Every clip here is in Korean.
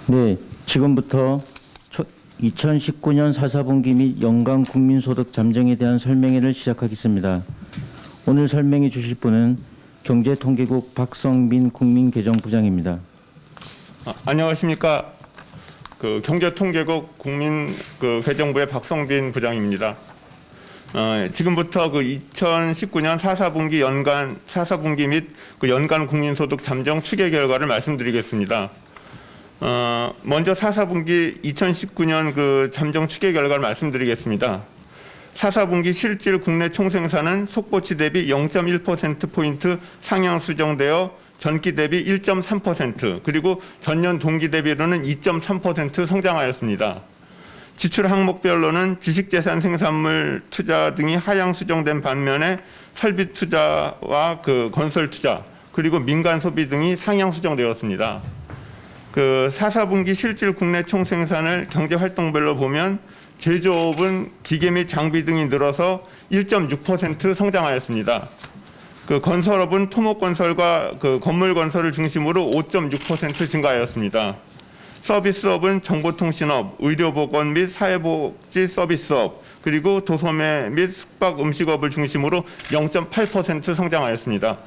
네, 지금부터 2019년 4사분기 및 연간 국민소득 잠정에 대한 설명회를 시작하겠습니다. 오늘 설명해 주실 분은 경제통계국 박성빈 국민개정부장입니다. 안녕하십니까. 경제통계국 국민개정부의 박성빈 부장입니다. 지금부터 2019년 4사분기 및 연간 국민소득 잠정 추계 결과를 말씀드리겠습니다. 먼저 4사분기 2019년 잠정 추계 결과를 말씀드리겠습니다. 4사분기 실질 국내 총생산은 속보치 대비 0.1%포인트 상향 수정되어 전기 대비 1.3% 그리고 전년 동기 대비로는 2.3% 성장하였습니다. 지출 항목별로는 지식재산 생산물 투자 등이 하향 수정된 반면에 설비 투자와 건설 투자 그리고 민간 소비 등이 상향 수정되었습니다. 4사분기 실질 국내 총생산을 경제활동별로 보면 제조업은 기계 및 장비 등이 늘어서 1.6% 성장하였습니다. 건설업은 토목건설과 건물 건설을 중심으로 5.6% 증가하였습니다. 서비스업은 정보통신업, 의료보건 및 사회복지 서비스업, 그리고 도소매 및 숙박 음식업을 중심으로 0.8% 성장하였습니다.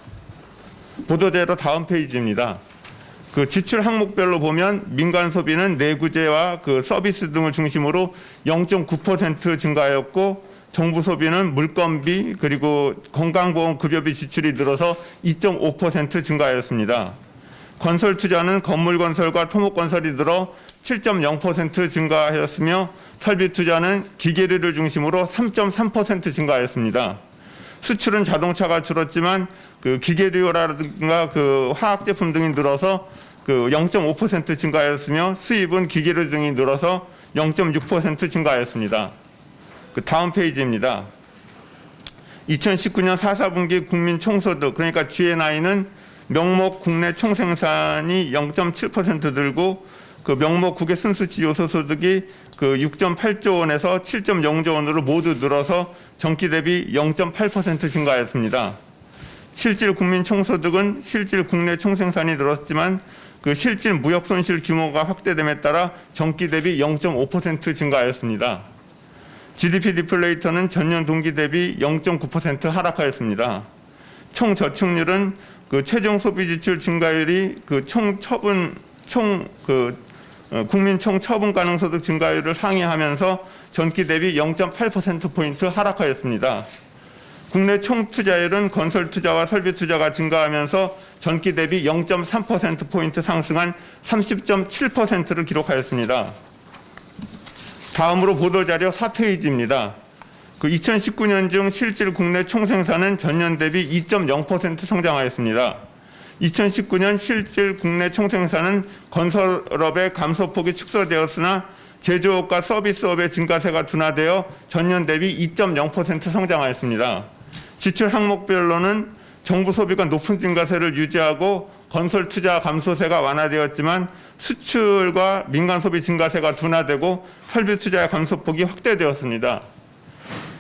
보도대로 다음 페이지입니다. 지출 항목별로 보면 민간 소비는 내구재와 서비스 등을 중심으로 0.9% 증가하였고 정부 소비는 물건비 그리고 건강보험 급여비 지출이 늘어서 2.5% 증가하였습니다. 건설 투자는 건물 건설과 토목 건설이 늘어 7.0% 증가하였으며 설비 투자는 기계류를 중심으로 3.3% 증가하였습니다. 수출은 자동차가 줄었지만 기계류라든가 화학 제품 등이 늘어서 0.5% 증가하였으며 수입은 기계류 등이 늘어서 0.6% 증가하였습니다. 다음 페이지입니다. 2019년 4사분기 국민 총소득 그러니까 GNI는 명목 국내 총생산이 0.7% 늘고 명목 국외 순수치 요소 소득이 6.8조 원에서 7.0조 원으로 모두 늘어서 전기 대비 0.8% 증가하였습니다. 실질 국민 총소득은 실질 국내 총생산이 늘었지만 실질 무역 손실 규모가 확대됨에 따라 전기 대비 0.5% 증가하였습니다. GDP 디플레이터는 전년 동기 대비 0.9% 하락하였습니다. 총 저축률은 최종 소비 지출 증가율이 국민 총 처분 가능 소득 증가율을 상회하면서 전기 대비 0.8%포인트 하락하였습니다. 국내 총 투자율은 건설 투자와 설비 투자가 증가하면서 전기 대비 0.3%포인트 상승한 30.7%를 기록하였습니다. 다음으로 보도자료 4페이지입니다. 2019년 중 실질 국내 총생산은 전년 대비 2.0% 성장하였습니다. 2019년 실질 국내 총생산은 건설업의 감소폭이 축소되었으나 제조업과 서비스업의 증가세가 둔화되어 전년 대비 2.0% 성장하였습니다. 지출 항목별로는 정부 소비가 높은 증가세를 유지하고 건설 투자 감소세가 완화되었지만 수출과 민간 소비 증가세가 둔화되고 설비 투자의 감소폭이 확대되었습니다.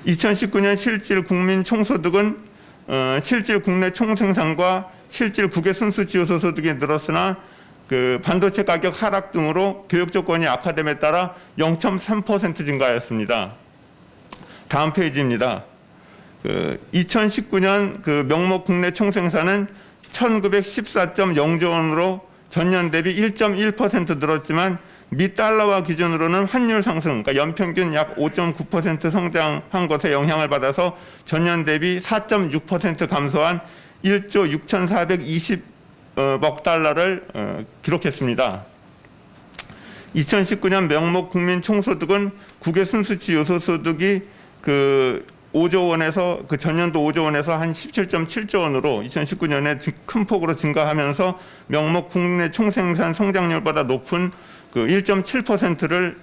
2019년 실질 국민 총소득은 실질 국내 총생산과 실질 국외 순수치 요소 소득이 늘었으나 반도체 가격 하락 등으로 교육 조건이 악화됨에 따라 0.3% 증가하였습니다. 다음 페이지입니다. 2019년 명목 국내 총생산은 1914.0조 원으로 전년 대비 1.1% 늘었지만 미 달러화 기준으로는 환율 상승, 그러니까 연평균 약 5.9% 성장한 것에 영향을 받아서 전년 대비 4.6% 감소한 1조 6,420억 달러를 기록했습니다. 2019년 명목 국민 총소득은 국외 순수치 요소 소득이 5조 원에서 전년도 5조 원에서 한 17.7조 원으로 2019년에 큰 폭으로 증가하면서 명목 국내 총생산 성장률보다 높은 1.7%를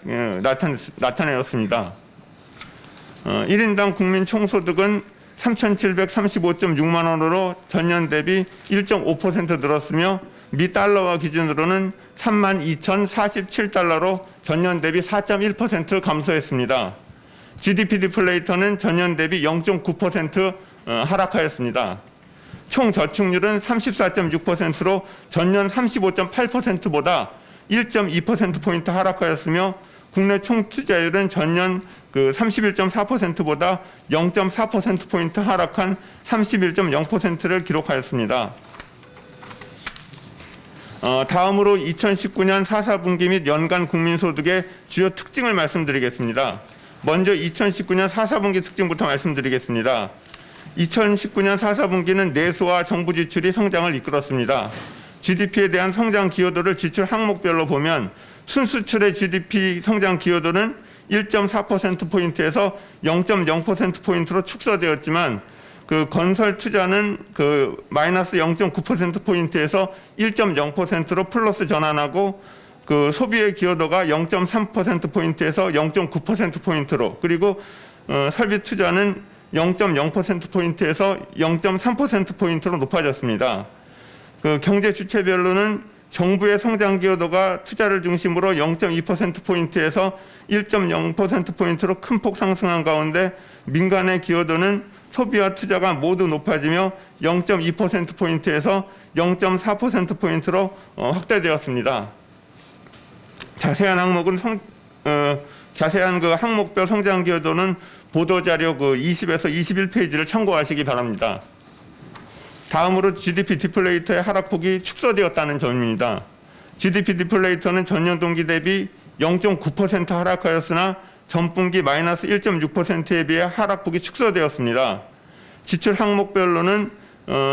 나타내었습니다. 1인당 국민 총소득은 3,735.6만 원으로 전년 대비 1.5% 늘었으며 미 달러화 기준으로는 32,047달러로 전년 대비 4.1% 감소했습니다. GDP 디플레이터는 전년 대비 0.9% 하락하였습니다. 총 저축률은 34.6%로 전년 35.8%보다 1.2%포인트 하락하였으며 국내 총투자율은 전년 31.4%보다 0.4%포인트 하락한 31.0%를 기록하였습니다. 다음으로 2019년 4사분기 및 연간 국민소득의 주요 특징을 말씀드리겠습니다. 먼저 2019년 4사분기 특징부터 말씀드리겠습니다. 2019년 4사분기는 내수와 정부 지출이 성장을 이끌었습니다. GDP에 대한 성장 기여도를 지출 항목별로 보면 순수출의 GDP 성장 기여도는 1.4%포인트에서 0.0%포인트로 축소되었지만 그 건설 투자는 마이너스 0.9%포인트에서 1.0%로 플러스 전환하고 그 소비의 기여도가 0.3%포인트에서 0.9%포인트로 그리고 설비 투자는 0.0%포인트에서 0.3%포인트로 높아졌습니다. 그 경제 주체별로는 정부의 성장 기여도가 투자를 중심으로 0.2%포인트에서 1.0%포인트로 큰 폭 상승한 가운데 민간의 기여도는 소비와 투자가 모두 높아지며 0.2%포인트에서 0.4%포인트로 확대되었습니다. 자세한 항목은 자세한 그 항목별 성장 기여도는 보도자료 20에서 21페이지를 참고하시기 바랍니다. 다음으로 GDP 디플레이터의 하락폭이 축소되었다는 점입니다. GDP 디플레이터는 전년 동기 대비 0.9% 하락하였으나 전분기 마이너스 1.6%에 비해 하락폭이 축소되었습니다. 지출 항목별로는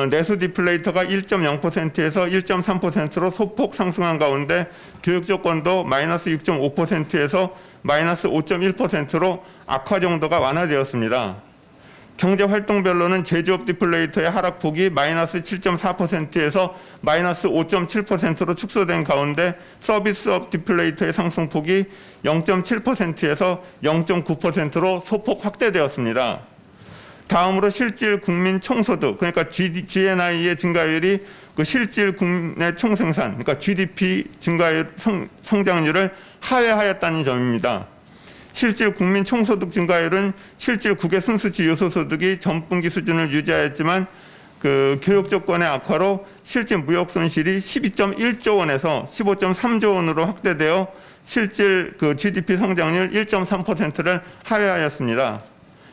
내수 디플레이터가 1.0%에서 1.3%로 소폭 상승한 가운데 교육 조건도 마이너스 6.5%에서 마이너스 5.1%로 악화 정도가 완화되었습니다. 경제 활동별로는 제조업 디플레이터의 하락폭이 마이너스 7.4%에서 마이너스 5.7%로 축소된 가운데 서비스업 디플레이터의 상승폭이 0.7%에서 0.9%로 소폭 확대되었습니다. 다음으로 실질 국민 총소득, 그러니까 GNI의 증가율이 그 실질 국내 총생산, 그러니까 GDP 증가율 성장률을 하회하였다는 점입니다. 실질 국민 총소득 증가율은 실질 국외 순수지 요소소득이 전분기 수준을 유지하였지만 그 교육 조건의 악화로 실질 무역 손실이 12.1조 원에서 15.3조 원으로 확대되어 실질 그 GDP 성장률 1.3%를 하회하였습니다.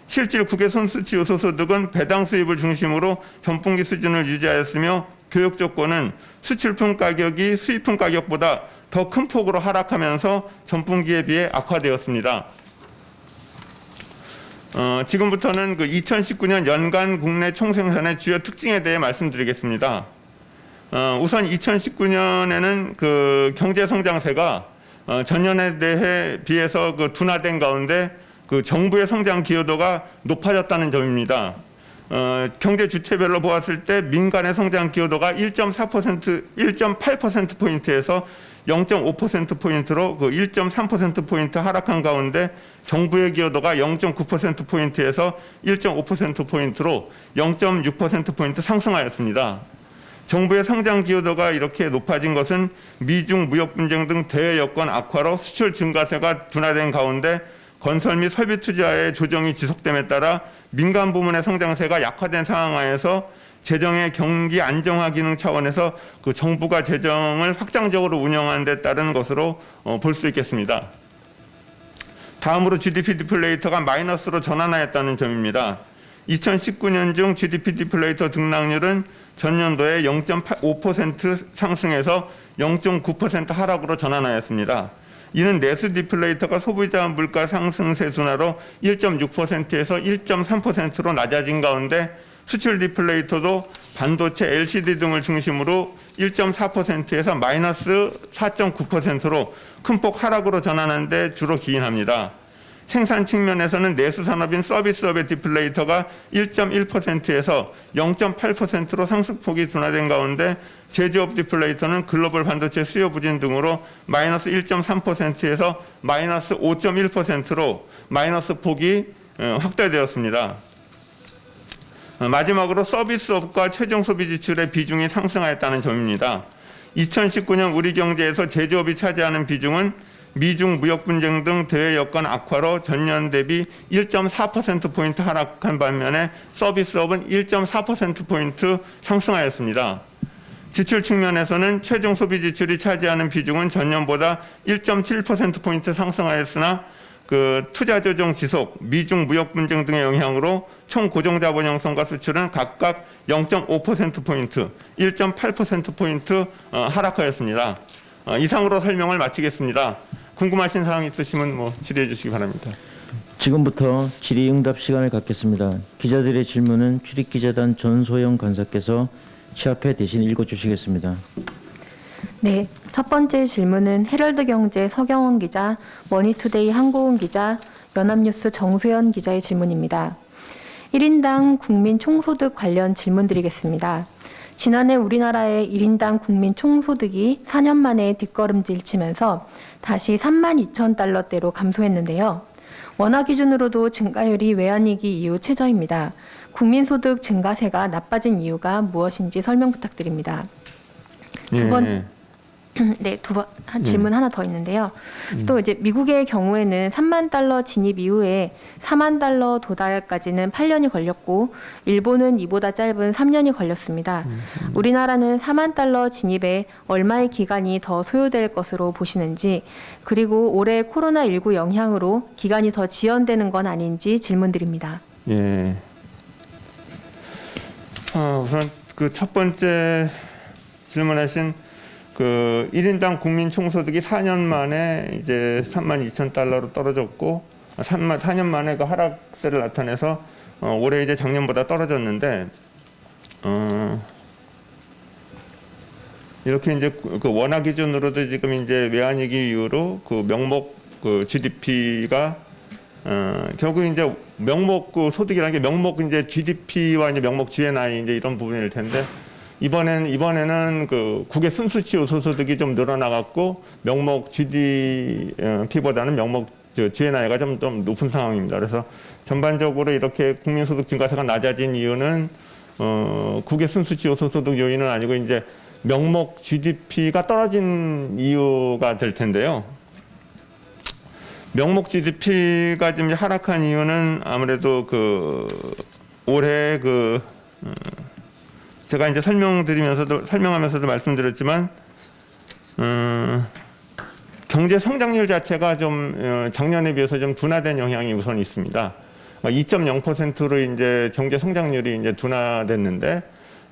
실질 국외 순수지 요소소득은 배당 수입을 중심으로 전분기 수준을 유지하였으며 교육 조건은 수출품 가격이 수입품 가격보다 더 큰 폭으로 하락하면서 전분기에 비해 악화되었습니다. 지금부터는 그 2019년 연간 국내 총생산의 주요 특징에 대해 말씀드리겠습니다. 우선 2019년에는 그 경제 성장세가 전년에 대해 비해서 그 둔화된 가운데 그 정부의 성장 기여도가 높아졌다는 점입니다. 경제 주체별로 보았을 때 민간의 성장 기여도가 1.8%포인트에서 0.5%포인트로 그 1.3%포인트 하락한 가운데 정부의 기여도가 0.9%포인트에서 1.5%포인트로 0.6%포인트 상승하였습니다. 정부의 성장 기여도가 이렇게 높아진 것은 미중 무역 분쟁 등 대외 여건 악화로 수출 증가세가 둔화된 가운데 건설 및 설비 투자의 조정이 지속됨에 따라 민간 부문의 성장세가 약화된 상황 하에서 재정의 경기 안정화 기능 차원에서 그 정부가 재정을 확장적으로 운영하는 데 따른 것으로 볼 수 있겠습니다. 다음으로 GDP 디플레이터가 마이너스로 전환하였다는 점입니다. 2019년 중 GDP 디플레이터 등락률은 전년도에 0.5% 상승해서 0.9% 하락으로 전환하였습니다. 이는 내수 디플레이터가 소비자 물가 상승세 둔화로 1.6%에서 1.3%로 낮아진 가운데 수출 디플레이터도 반도체, LCD 등을 중심으로 1.4%에서 마이너스 4.9%로 큰 폭 하락으로 전환한 데 주로 기인합니다. 생산 측면에서는 내수 산업인 서비스업의 디플레이터가 1.1%에서 0.8%로 상승폭이 둔화된 가운데 제조업 디플레이터는 글로벌 반도체 수요 부진 등으로 마이너스 1.3%에서 마이너스 5.1%로 마이너스 폭이 확대되었습니다. 마지막으로 서비스업과 최종 소비 지출의 비중이 상승하였다는 점입니다. 2019년 우리 경제에서 제조업이 차지하는 비중은 미중 무역 분쟁 등 대외 여건 악화로 전년 대비 1.4%포인트 하락한 반면에 서비스업은 1.4%포인트 상승하였습니다. 지출 측면에서는 최종 소비 지출이 차지하는 비중은 전년보다 1.7%포인트 상승하였으나 그 투자 조정 지속, 미중 무역 분쟁 등의 영향으로 총 고정자본 형성과 수출은 각각 0.5%포인트, 1.8%포인트 하락하였습니다. 이상으로 설명을 마치겠습니다. 궁금하신 사항 있으시면 질의해 주시기 바랍니다. 지금부터 질의응답 시간을 갖겠습니다. 기자들의 질문은 출입기자단 전소영 간사께서 시합회 대신 읽어주시겠습니다. 네, 첫 번째 질문은 헤럴드경제 서경원 기자, 머니투데이 한고은 기자, 연합뉴스 정수연 기자의 질문입니다. 1인당 국민 총소득 관련 질문 드리겠습니다. 지난해 우리나라의 1인당 국민 총소득이 4년 만에 뒷걸음질 치면서 다시 32,000달러대로 감소했는데요. 원화 기준으로도 증가율이 외환위기 이후 최저입니다. 국민소득 증가세가 나빠진 이유가 무엇인지 설명 부탁드립니다. 네, 질문 하나 더 있는데요. 또 이제 미국의 경우에는 3만 달러 진입 이후에 4만 달러 도달까지는 8년이 걸렸고, 일본은 이보다 짧은 3년이 걸렸습니다. 우리나라는 4만 달러 진입에 얼마의 기간이 더 소요될 것으로 보시는지, 그리고 올해 코로나19 영향으로 기간이 더 지연되는 건 아닌지 질문드립니다. 예. 우선 그 첫 번째 질문하신 그 1인당 국민 총소득이 4년 만에 이제 32,000달러로 떨어졌고 4년 만에 그 하락세를 나타내서 올해 이제 작년보다 떨어졌는데 이렇게 이제 그 원화 기준으로도 지금 이제 외환위기 이후로 그 명목 그 GDP가 결국 이제 명목 그 소득이라는 게 명목 이제 GDP와 이제 명목 GNI 이제 이런 부분일 텐데 이번에는 그 국외 순수치 요소소득이 좀 늘어나갔고 명목 GDP보다는 명목 GNI가 좀 높은 상황입니다. 그래서 전반적으로 이렇게 국민소득 증가세가 낮아진 이유는 국외 순수치 요소소득 요인은 아니고 이제 명목 GDP가 떨어진 이유가 될 텐데요. 명목 GDP가 지금 하락한 이유는 아무래도 그 올해 그 제가 이제 설명하면서도 말씀드렸지만 경제 성장률 자체가 좀 작년에 비해서 좀 둔화된 영향이 우선 있습니다. 2.0%로 이제 경제 성장률이 이제 둔화됐는데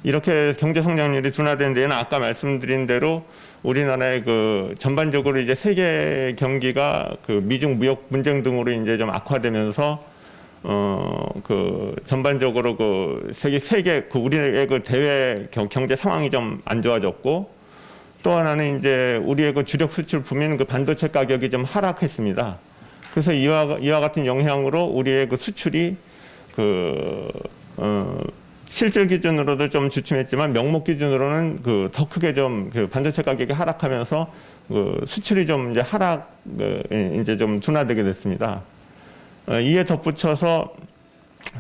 이렇게 경제 성장률이 둔화된 데에는 아까 말씀드린 대로 우리나라의 그 전반적으로 이제 세계 경기가 그 미중 무역 분쟁 등으로 이제 좀 악화되면서 그 전반적으로 그 세계 그 우리의 그 대외 경제 상황이 좀 안 좋아졌고 또 하나는 이제 우리의 그 주력 수출품인 그 반도체 가격이 좀 하락했습니다. 그래서 이와 같은 영향으로 우리의 그 수출이 실질 기준으로도 좀 주춤했지만 명목 기준으로는 그 더 크게 좀 그 반도체 가격이 하락하면서 그 수출이 좀 이제 이제 좀 둔화되게 됐습니다. 이에 덧붙여서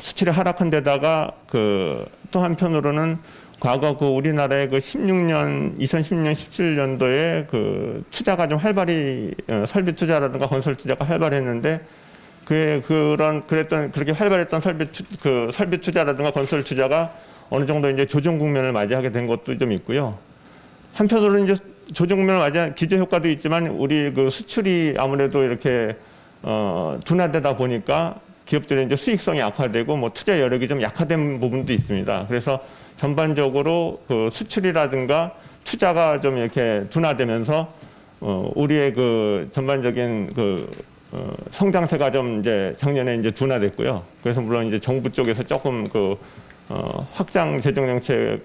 수출이 하락한 데다가 그 또 한편으로는 과거 그 우리나라의 그 2016년, 17년도에 그 투자가 좀 활발히 설비 투자라든가 건설 투자가 활발했는데 그렇게 활발했던 설비 투자라든가 건설 투자가 어느 정도 이제 조정 국면을 맞이하게 된 것도 좀 있고요. 한편으로는 이제 조정 국면을 맞이한 기저 효과도 있지만 우리 그 수출이 아무래도 이렇게 둔화되다 보니까 기업들의 이제 수익성이 악화되고 뭐 투자 여력이 좀 약화된 부분도 있습니다. 그래서 전반적으로 그 수출이라든가 투자가 좀 이렇게 둔화되면서 우리의 그 전반적인 그 성장세가 좀 이제 작년에 이제 둔화됐고요. 그래서 물론 이제 정부 쪽에서 조금 그 확장 재정 정책을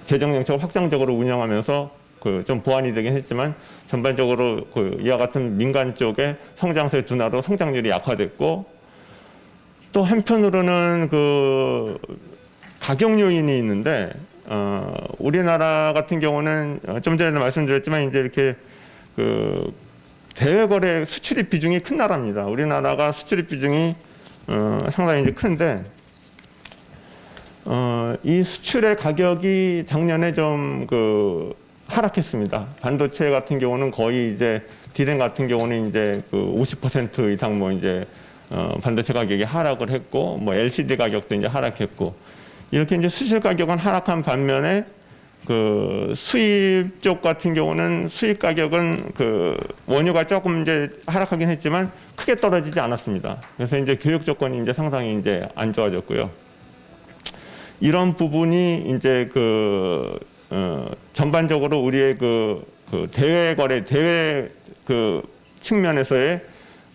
재정 정책을 확장적으로 운영하면서 그 좀 보완이 되긴 했지만 전반적으로 그 이와 같은 민간 쪽의 성장세 둔화로 성장률이 약화됐고 또 한편으로는 그 가격 요인이 있는데 우리나라 같은 경우는 좀 전에도 말씀드렸지만 이제 이렇게 그 대외 거래 수출입 비중이 큰 나라입니다. 우리나라가 수출입 비중이 상당히 이제 큰데 이 수출의 가격이 작년에 좀 그 하락했습니다. 반도체 같은 경우는 거의 이제 디램 같은 경우는 이제 그 50% 이상 뭐 이제 반도체 가격이 하락을 했고 뭐 LCD 가격도 이제 하락했고 이렇게 이제 수출 가격은 하락한 반면에 그 수입 쪽 같은 경우는 수입 가격은 그 원유가 조금 이제 하락하긴 했지만 크게 떨어지지 않았습니다. 그래서 이제 교육 조건이 이제 상당히 이제 안 좋아졌고요. 이런 부분이 이제 전반적으로 우리의 그 대외 거래, 대외 그 측면에서의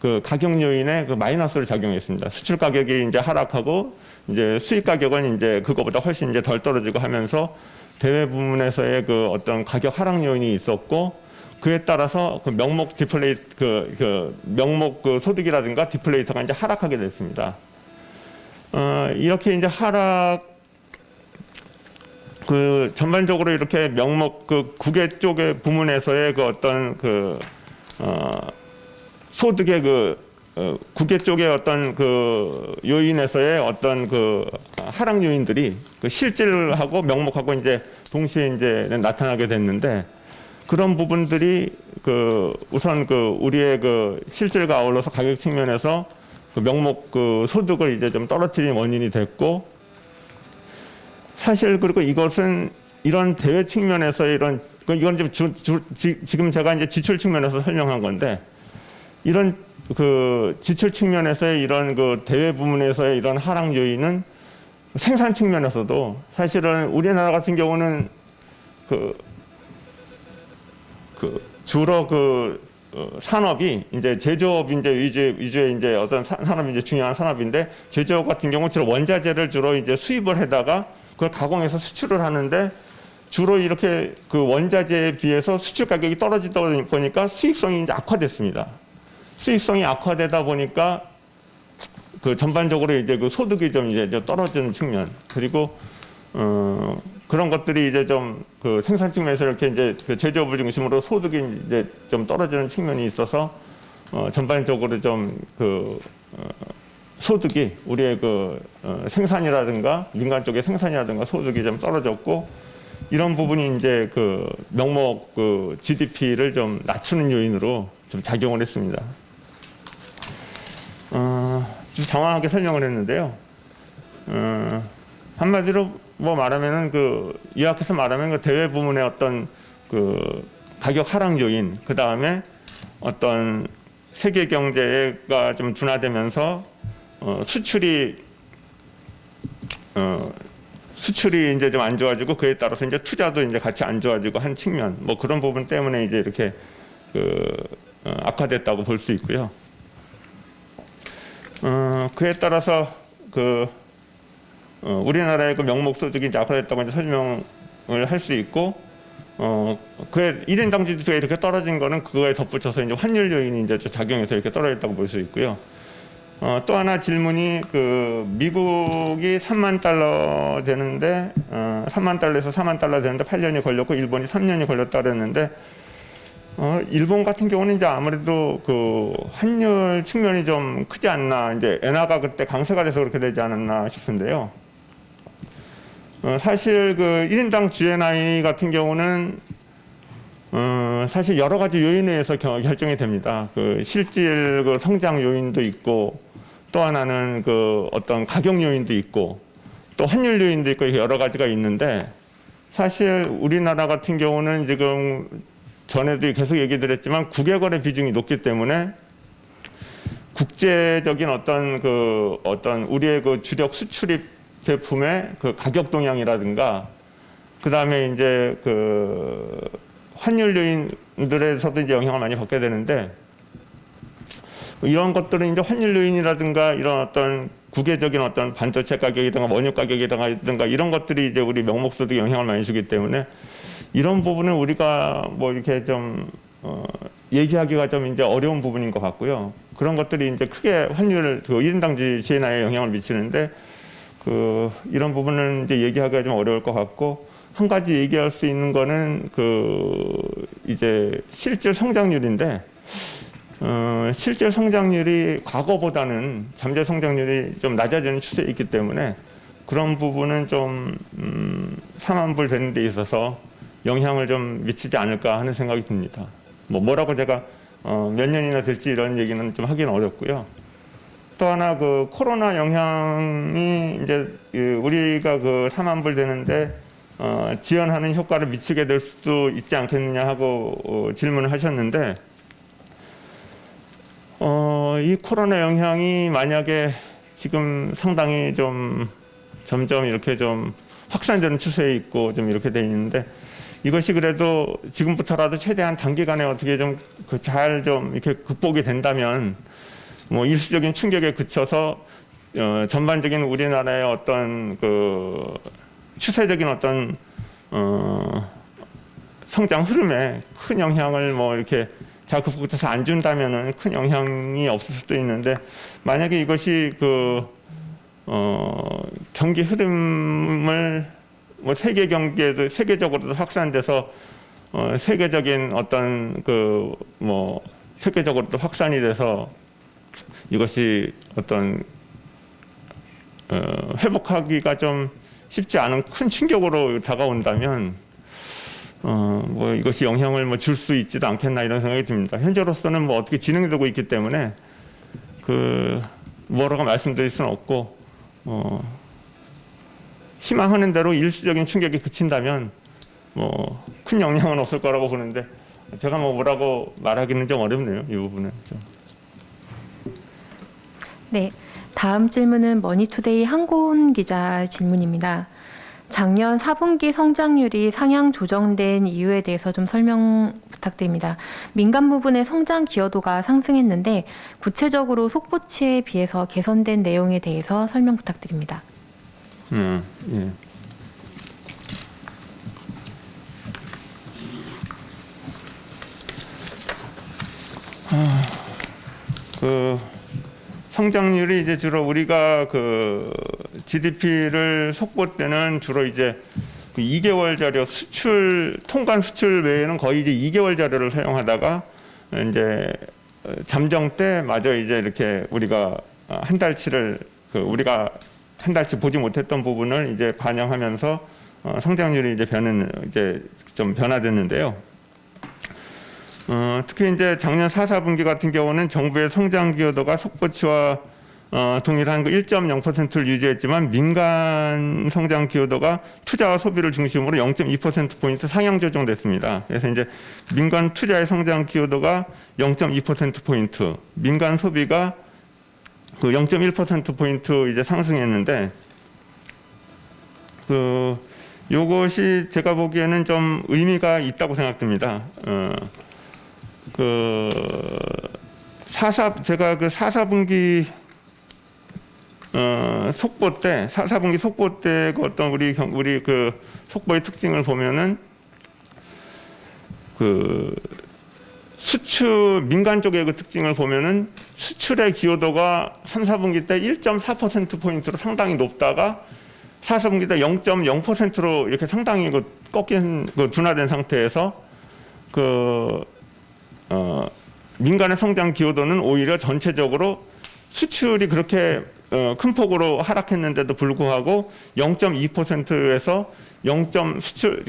그 가격 요인에 그 마이너스를 작용했습니다. 수출 가격이 이제 하락하고 이제 수입 가격은 이제 그거보다 훨씬 이제 덜 떨어지고 하면서 대외 부문에서의 그 어떤 가격 하락 요인이 있었고, 그에 따라서 그 명목 디플레이트 명목 그 소득이라든가 디플레이터가 이제 하락하게 됐습니다. 이렇게 이제 전반적으로 이렇게 명목 그 국외 쪽의 부문에서의 그 어떤 소득의 국외 쪽의 어떤 그 요인에서의 어떤 그 하락 요인들이 그 실질하고 명목하고 이제 동시에 이제 나타나게 됐는데, 그런 부분들이 우선 우리의 실질과 아울러서 가격 측면에서 그 명목 소득을 이제 좀 떨어뜨리는 원인이 됐고, 사실 그리고 이것은 이런 대외 측면에서 이건 지금 제가 이제 지출 측면에서 설명한 건데, 이런 지출 측면에서의 이런 대외 부문에서의 이런 하락 요인은 생산 측면에서도 사실은 우리나라 같은 경우는 주로 산업이 이제 제조업 이제 위주의 이제 어떤 산업이 이제 중요한 산업인데, 제조업 같은 경우 주로 원자재를 주로 이제 수입을 해다가 그걸 가공해서 수출을 하는데, 주로 이렇게 원자재에 비해서 수출 가격이 떨어지다 보니까 수익성이 이제 악화됐습니다. 수익성이 악화되다 보니까 전반적으로 이제 소득이 좀 이제 떨어지는 측면, 그리고 그런 것들이 이제 좀 생산 측면에서 이렇게 이제 제조업을 중심으로 소득이 이제 좀 떨어지는 측면이 있어서 전반적으로 좀 소득이 우리의 생산이라든가 민간 쪽의 생산이라든가 소득이 좀 떨어졌고, 이런 부분이 이제 명목 GDP를 좀 낮추는 요인으로 좀 작용을 했습니다. 좀 장황하게 설명을 했는데요. 한마디로 뭐 말하면은 요약해서 말하면 대외 부문의 어떤 가격 하락 요인, 그 다음에 어떤 세계 경제가 좀 둔화되면서 수출이 이제 좀 안 좋아지고, 그에 따라서 이제 투자도 이제 같이 안 좋아지고 한 측면, 뭐 그런 부분 때문에 이제 이렇게 악화됐다고 볼 수 있고요. 그에 따라서 우리나라의 명목 소득이 이제 악화됐다고 이제 설명을 할 수 있고, 그에 1인당 지수가 이렇게 떨어진 거는 그거에 덧붙여서 이제 환율 요인이 이제 작용해서 이렇게 떨어졌다고 볼 수 있고요. 또 하나 질문이 미국이 3만 달러 되는데 3만 달러에서 4만 달러 되는데 8년이 걸렸고, 일본이 3년이 걸렸다 그랬는데, 일본 같은 경우는 이제 아무래도 환율 측면이 좀 크지 않나, 이제 엔화가 그때 강세가 돼서 그렇게 되지 않았나 싶은데요. 사실 1인당 GNI 같은 경우는 사실 여러 가지 요인에 의해서 결정이 됩니다. 실질 성장 요인도 있고, 또 하나는 어떤 가격 요인도 있고, 또 환율 요인도 있고, 여러 가지가 있는데, 사실 우리나라 같은 경우는 지금 전에도 계속 얘기 드렸지만 국외거래 비중이 높기 때문에 국제적인 어떤 우리의 주력 수출입 제품의 가격 동향이라든가, 그 다음에 이제 환율 요인들에서도 이제 영향을 많이 받게 되는데, 이런 것들은 이제 환율 요인이라든가 이런 어떤 국외적인 어떤 반도체 가격이든가 원유 가격이든가 이런 것들이 이제 우리 명목 소득에 영향을 많이 주기 때문에, 이런 부분은 우리가 뭐 이렇게 좀 얘기하기가 좀 이제 어려운 부분인 것 같고요. 그런 것들이 이제 크게 환율 1인당 GNI에 영향을 미치는데, 이런 부분은 이제 얘기하기가 좀 어려울 것 같고, 한 가지 얘기할 수 있는 거는 이제 실질 성장률인데, 실질 성장률이 과거보다는 잠재 성장률이 좀 낮아지는 추세에 있기 때문에, 그런 부분은 좀 상환불 되는 데 있어서 영향을 좀 미치지 않을까 하는 생각이 듭니다. 뭐라고 제가 몇 년이나 될지 이런 얘기는 좀 하기는 어렵고요. 또 하나 그 코로나 영향이 이제 우리가 그 4만 불 되는데 지연하는 효과를 미치게 될 수도 있지 않겠느냐 하고 질문을 하셨는데 이 코로나 영향이 만약에 지금 상당히 좀 점점 이렇게 좀 확산되는 추세에 있고 좀 이렇게 돼 있는데 이것이 그래도 지금부터라도 최대한 단기간에 어떻게 좀 잘 좀 이렇게 극복이 된다면 뭐 일시적인 충격에 그쳐서 전반적인 우리나라의 어떤 그 추세적인 어떤 성장 흐름에 큰 영향을 뭐 이렇게 잘 극복해서 안 준다면은 큰 영향이 없을 수도 있는데 만약에 이것이 그 경기 흐름을 뭐 세계 경기에도 세계적으로도 확산돼서 세계적인 어떤 그 뭐 세계적으로도 확산이 돼서 이것이 어떤 회복하기가 좀 쉽지 않은 큰 충격으로 다가온다면 뭐 이것이 영향을 뭐 줄 수 있지도 않겠나 이런 생각이 듭니다. 현재로서는 뭐 어떻게 진행되고 있기 때문에 그 뭐라고 말씀드릴 수는 없고 희망하는 대로 일시적인 충격이 그친다면 뭐 큰 영향은 없을 거라고 보는데 제가 뭐 뭐라고 말하기는 좀 어렵네요. 이 부분은 좀. 네, 다음 질문은 머니투데이 한고은 기자 질문입니다. 작년 4분기 성장률이 상향 조정된 이유에 대해서 좀 설명 부탁드립니다. 민간 부분의 성장 기여도가 상승했는데 구체적으로 속보치에 비해서 개선된 내용에 대해서 설명 부탁드립니다. 예. 그 성장률이 이제 주로 우리가 그 GDP를 속보 때는 주로 이제 그 2개월 자료 수출 통관 수출 외에는 거의 이제 2개월 자료를 사용하다가 이제 잠정 때 마저 이제 이렇게 우리가 한 달치를 그 우리가 한 달치 보지 못했던 부분을 이제 반영하면서 성장률이 이제 좀 변화됐는데요. 특히 이제 작년 4분기 같은 경우는 정부의 성장 기여도가 속보치와 동일한 그 1.0%를 유지했지만 민간 성장 기여도가 투자와 소비를 중심으로 0.2%포인트 상향 조정됐습니다. 그래서 이제 민간 투자의 성장 기여도가 0.2%포인트, 민간 소비가 그 0.1%포인트 이제 상승했는데 요것이 제가 보기에는 좀 의미가 있다고 생각됩니다. 제가 그 4분기 속보 때, 4분기 속보 때 그 어떤 우리 그 속보의 특징을 보면은 그 수출 민간 쪽의 그 특징을 보면은 수출의 기여도가 3, 4분기 때 1.4%포인트로 상당히 높다가 4, 4분기 때 0.0%로 이렇게 상당히 그 꺾인 그 둔화된 상태에서 민간의 성장 기여도는 오히려 전체적으로 수출이 그렇게 큰 폭으로 하락했는데도 불구하고 0.2%에서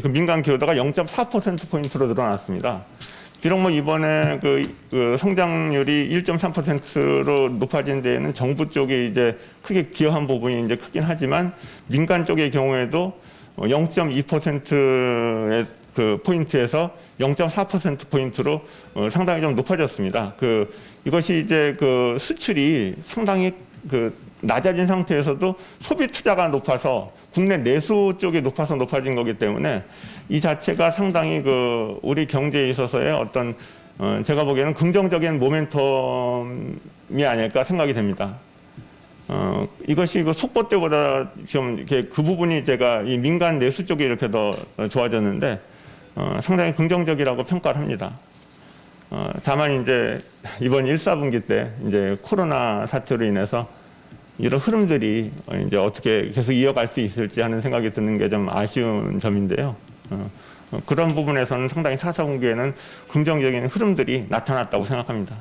그 민간 기여도가 0.4%포인트로 늘어났습니다. 비록 뭐 이번에 그 성장률이 1.3%로 높아진 데에는 정부 쪽이 이제 크게 기여한 부분이 이제 크긴 하지만 민간 쪽의 경우에도 0.2%의 그 포인트에서 0.4%포인트로 상당히 좀 높아졌습니다. 이것이 이제 그 수출이 상당히 그 낮아진 상태에서도 소비 투자가 높아서 국내 내수 쪽이 높아서 높아진 거기 때문에 이 자체가 상당히 그 우리 경제에 있어서의 어떤 제가 보기에는 긍정적인 모멘텀이 아닐까 생각이 됩니다. 이것이 그 속보 때보다 좀 이렇게 그 부분이 제가 이 민간 내수 쪽이 이렇게 더 좋아졌는데 상당히 긍정적이라고 평가를 합니다. 다만 이제 이번 1, 4분기 때 이제 코로나 사태로 인해서 이런 흐름들이 이제 어떻게 계속 이어갈 수 있을지 하는 생각이 드는 게 좀 아쉬운 점인데요. 그런 부분에서는 상당히 4, 4분기에는 긍정적인 흐름들이 나타났다고 생각합니다.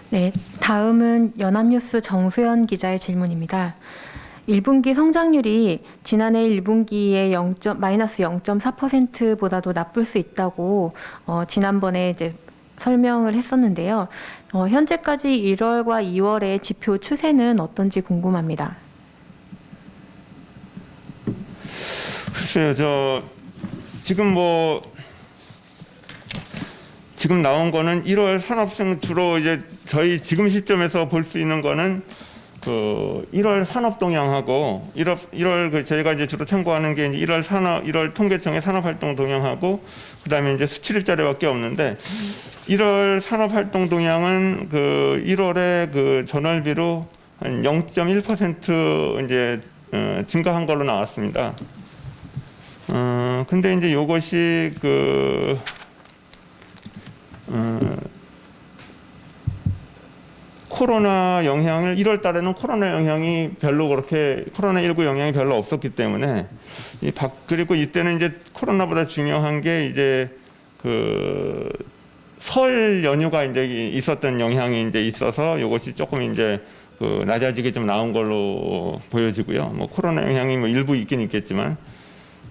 네, 다음은 연합뉴스 정수연 기자의 질문입니다. 1분기 성장률이 지난해 1분기의 마이너스 0.4%보다도 나쁠 수 있다고 지난번에 이제 설명을 했었는데요. 현재까지 1월과 2월의 지표 추세는 어떤지 궁금합니다. 글쎄요, 지금 나온 거는 1월 산업생 주로 이제 저희 지금 시점에서 볼 수 있는 거는 그 1월 산업 동향하고 1월 그 저희가 이제 주로 참고하는 게 이제 1월 통계청의 산업 활동 동향하고 그다음에 이제 수출일자리밖에 없는데 1월 산업 활동 동향은 그 1월에 그 전월비로 한 0.1% 이제 증가한 걸로 나왔습니다. 근데 이제 요것이 코로나 영향을 1월 달에는 코로나19 영향이 별로 없었기 때문에 그리고 이때는 이제 코로나보다 중요한 게 이제 그 설 연휴가 이제 있었던 영향이 이제 있어서 이것이 조금 이제 그 낮아지게 좀 나온 걸로 보여지고요. 뭐 코로나 영향이 뭐 일부 있긴 있겠지만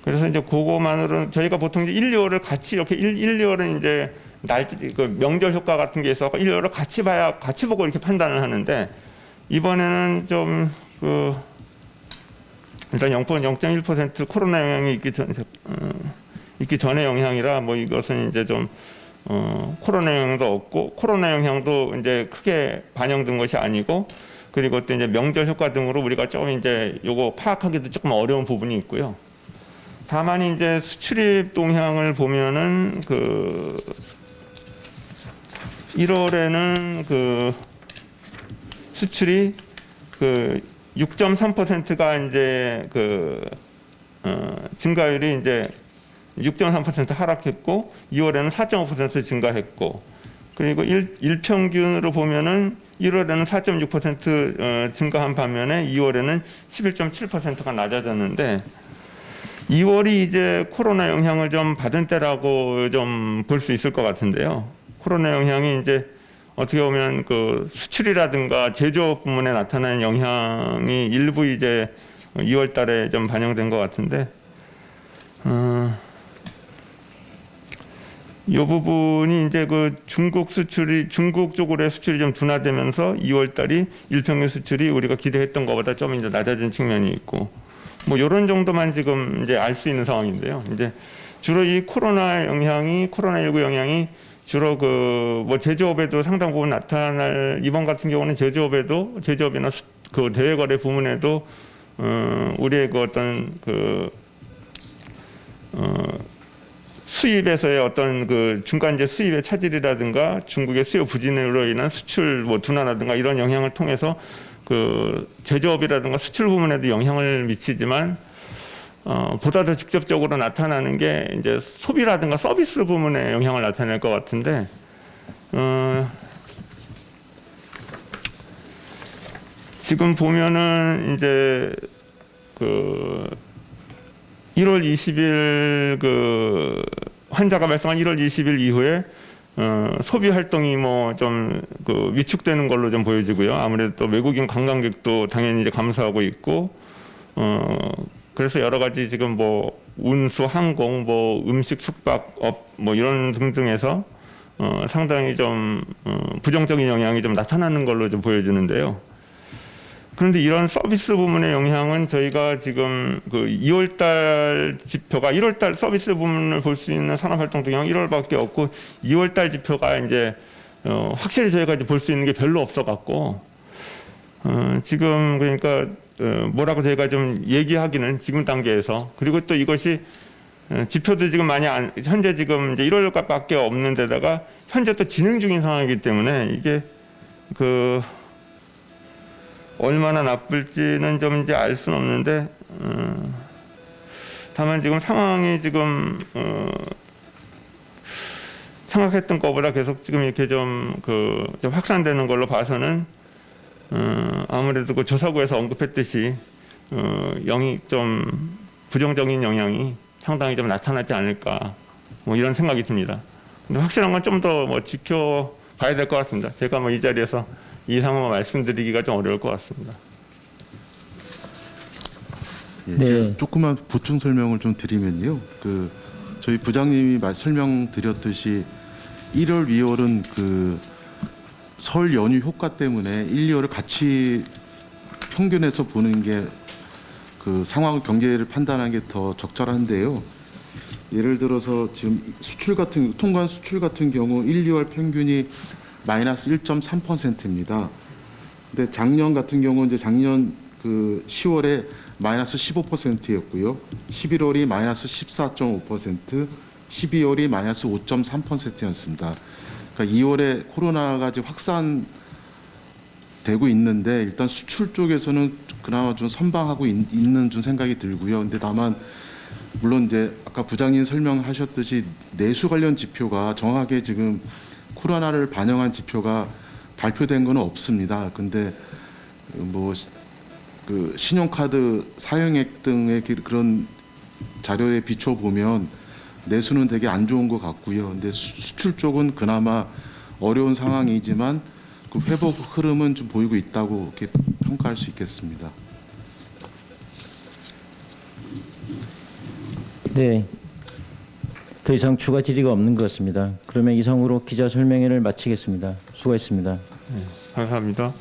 그래서 이제 그거만으로는 저희가 보통 이제 1, 2월을 같이 이렇게 1, 2월은 이제 그 명절 효과 같은 게 있어서 1, 2월을 같이 보고 이렇게 판단을 하는데 이번에는 좀 일단 0.1% 코로나 영향이 있기 전의 영향이라 뭐 이것은 이제 좀 코로나 영향도 없고 코로나 영향도 이제 크게 반영된 것이 아니고 그리고 또 이제 명절 효과 등으로 우리가 좀 이제 요거 파악하기도 조금 어려운 부분이 있고요. 다만 이제 수출입 동향을 보면은 1월에는 수출이 6.3%가 이제 증가율이 이제 6.3% 하락했고 2월에는 4.5% 증가했고 그리고 일평균으로 보면은 1월에는 4.6% 증가한 반면에 2월에는 11.7%가 낮아졌는데 2월이 이제 코로나 영향을 좀 받은 때라고 좀 볼 수 있을 것 같은데요. 코로나 영향이 이제 어떻게 보면 수출이라든가 제조업 부문에 나타나는 영향이 일부 이제 2월 달에 좀 반영된 것 같은데, 이 부분이 이제 중국 쪽으로의 수출이 좀 둔화되면서 2월 달이 일평균 수출이 우리가 기대했던 것보다 좀 이제 낮아진 측면이 있고, 뭐 이런 정도만 지금 이제 알 수 있는 상황인데요. 이제 주로 이 코로나19 영향이 주로 뭐 제조업에도 상당 부분 이번 같은 경우는 제조업이나 대외거래 부문에도 우리의 어떤 수입에서의 어떤 중간재 수입의 차질이라든가 중국의 수요 부진으로 인한 수출 둔화라든가 이런 영향을 통해서 제조업이라든가 수출 부문에도 영향을 미치지만 보다 더 직접적으로 나타나는 게 이제 소비라든가 서비스 부문에 영향을 나타낼 것 같은데 지금 보면은 이제 1월 20일 환자가 발생한 1월 20일 이후에 소비 활동이 좀 위축되는 걸로 좀 보여지고요. 아무래도 또 외국인 관광객도 당연히 이제 감소하고 있고 그래서 여러 가지 지금 운수, 항공, 음식, 숙박업 이런 등등에서 상당히 좀 부정적인 영향이 좀 나타나는 걸로 좀 보여지는데요. 그런데 이런 서비스 부문의 영향은 저희가 지금 2월달 지표가 1월달 서비스 부문을 볼 수 있는 산업활동 동향 1월밖에 없고 2월달 지표가 이제 확실히 저희가 이제 볼 수 있는 게 별로 없어갖고 지금 그러니까 뭐라고 저희가 좀 얘기하기는 지금 단계에서 그리고 또 이것이 지표도 지금 현재 지금 이제 1월밖에 없는 데다가 현재 또 진행 중인 상황이기 때문에 이게 얼마나 나쁠지는 좀 이제 알 수는 없는데 다만 지금 상황이 지금 생각했던 것보다 계속 지금 이렇게 좀 확산되는 걸로 봐서는 아무래도 조사구에서 언급했듯이 좀 부정적인 영향이 상당히 좀 나타나지 않을까 이런 생각이 듭니다. 근데 확실한 건 좀 더 지켜봐야 될 것 같습니다. 제가 이 자리에서 이 상황을 말씀드리기가 좀 어려울 것 같습니다. 예, 네. 제가 조그만 보충 설명을 좀 드리면요. 저희 부장님이 설명드렸듯이 1월, 2월은 그 설 연휴 효과 때문에 1, 2월을 같이 평균해서 보는 게 그 상황 경제를 판단하는 게 더 적절한데요. 예를 들어서 지금 통관 수출 같은 경우 1, 2월 평균이 마이너스 1.3%입니다. 근데 작년 같은 경우 이제 작년 그 10월에 마이너스 15%였고요. 11월이 마이너스 14.5%, 12월이 마이너스 5.3%였습니다. 그러니까 2월에 코로나가 이제 확산되고 있는데 일단 수출 쪽에서는 그나마 좀 선방하고 있는 좀 생각이 들고요. 근데 다만 물론 이제 아까 부장님 설명하셨듯이 내수 관련 지표가 정확하게 지금 코로나를 반영한 지표가 발표된 건 없습니다. 근데 뭐 그 신용카드 사용액 등의 그런 자료에 비춰 보면 내수는 되게 안 좋은 것 같고요. 근데 수출 쪽은 그나마 어려운 상황이지만 그 회복 흐름은 좀 보이고 있다고 이렇게 평가할 수 있겠습니다. 네. 더 이상 추가 질의가 없는 것 같습니다. 그러면 이상으로 기자 설명회를 마치겠습니다. 수고했습니다. 감사합니다.